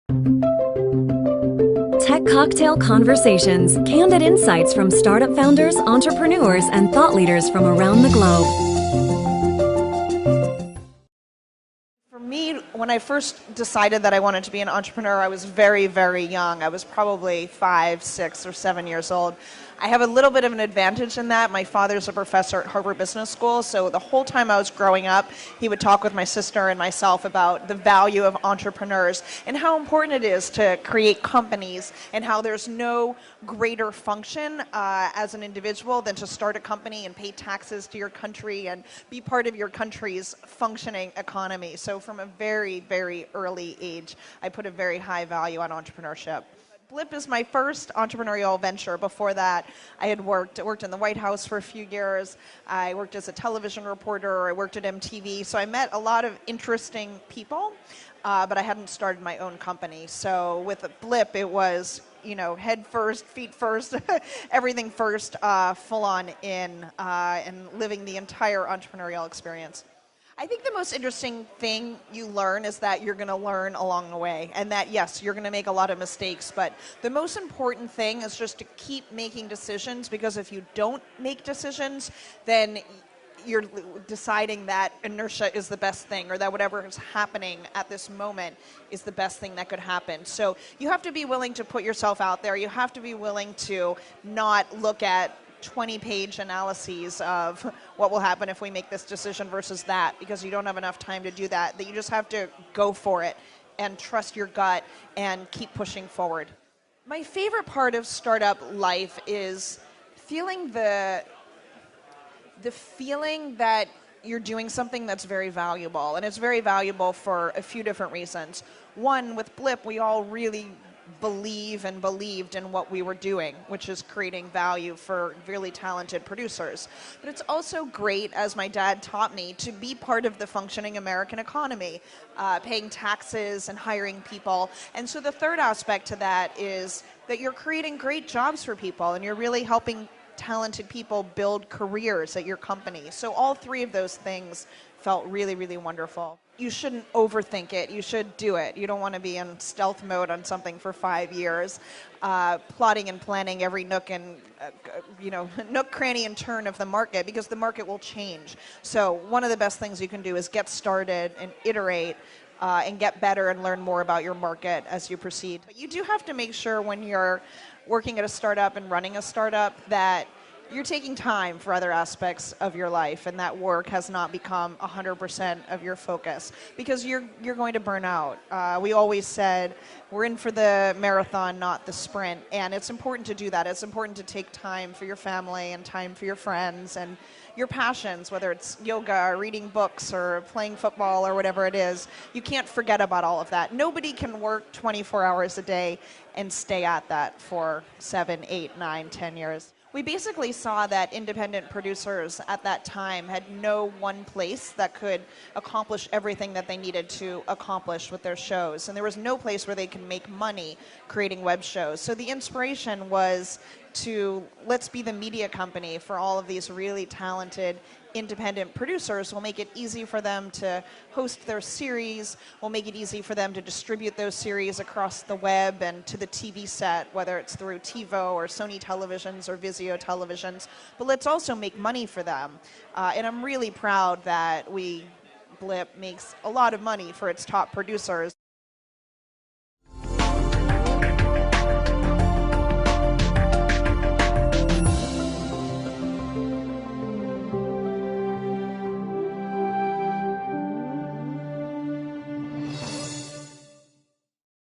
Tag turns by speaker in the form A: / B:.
A: Tech Cocktail Conversations, candid insights from startup founders, entrepreneurs, and thought leaders from around the globe.
B: For me, when I first decided that I wanted to be an entrepreneur, I was very, very young. I was probably 5, 6, or 7 years old. I have a little bit of an advantage in that. My father's a professor at Harvard Business School, so the whole time I was growing up, he would talk with my sister and myself about the value of entrepreneurs and how important it is to create companies and how there's no greater function as an individual than to start a company and pay taxes to your country and be part of your country's functioning economy. So from a very, very early age, I put a very high value on entrepreneurship. Blip is my first entrepreneurial venture. Before that, I had worked in the White House for a few years. I worked as a television reporter. I worked at MTV. So I met a lot of interesting people, but I hadn't started my own company. So with Blip, it was, head first, feet first, everything first, full on in, and living the entire entrepreneurial experience. I think the most interesting thing you learn is that you're going to learn along the way, and that, yes, you're going to make a lot of mistakes, but the most important thing is just to keep making decisions, because if you don't make decisions, then you're deciding that inertia is the best thing, or that whatever is happening at this moment is the best thing that could happen. So you have to be willing to put yourself out there. You have to be willing to not look at 20-page analyses of what will happen if we make this decision versus that, because you don't have enough time to do that. That you just have to go for it and trust your gut and keep pushing forward. My favorite part of startup life is feeling the feeling that you're doing something that's very valuable, and it's very valuable for a few different reasons. One, with Blip, we all really believed in what we were doing, which is creating value for really talented producers. But it's also great, as my dad taught me, to be part of the functioning American economy, paying taxes and hiring people. And so the third aspect to that is that you're creating great jobs for people, and you're really helping talented people build careers at your company. So all three of those things felt really, really wonderful. You shouldn't overthink it. You should do it. You don't want to be in stealth mode on something for 5 years, plotting and planning every nook and nook, cranny, and turn of the market, because the market will change. So one of the best things you can do is get started and iterate and get better and learn more about your market as you proceed. But you do have to make sure when you're working at a startup and running a startup that you're taking time for other aspects of your life, and that work has not become 100% of your focus, because you're going to burn out. We always said we're in for the marathon, not the sprint, and it's important to do that. It's important to take time for your family and time for your friends and your passions, whether it's yoga or reading books or playing football or whatever it is. You can't forget about all of that. Nobody can work 24 hours a day and stay at that for 7, 8, 9, 10 years. We basically saw that independent producers at that time had no one place that could accomplish everything that they needed to accomplish with their shows. And there was no place where they could make money creating web shows. So the inspiration was to, let's be the media company for all of these really talented independent producers. We'll make it easy for them to host their series. We'll make it easy for them to distribute those series across the web and to the TV set, whether it's through TiVo or Sony televisions or Vizio televisions. But let's also make money for them. And I'm really proud that Blip makes a lot of money for its top producers.